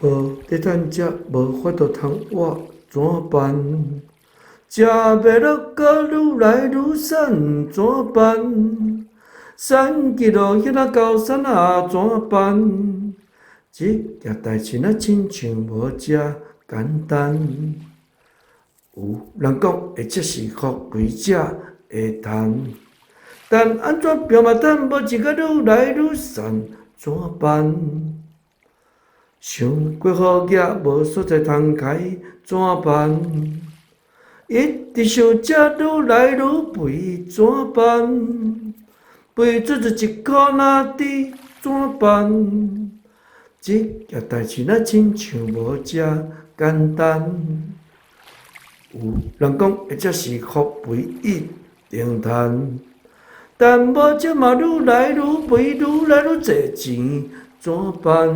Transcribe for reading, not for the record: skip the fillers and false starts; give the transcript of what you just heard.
无咧趁食，无法度通活，怎办？食袂落，搁愈来愈瘦，怎办？3k 迄仔高山啊，怎办？这件代志啊，亲像无遮简单。有人讲会接是福贵者会赚，但安怎拼嘛赚，无一个愈来愈瘦，怎办？想过好业，无所在通开，怎办？一直想食愈来愈肥，怎办？肥出一箍若滴，怎办？这件代志若亲像无遮简单。有人讲会这是福肥一定赚，但无这嘛愈来愈肥，愈来愈侪钱，怎办？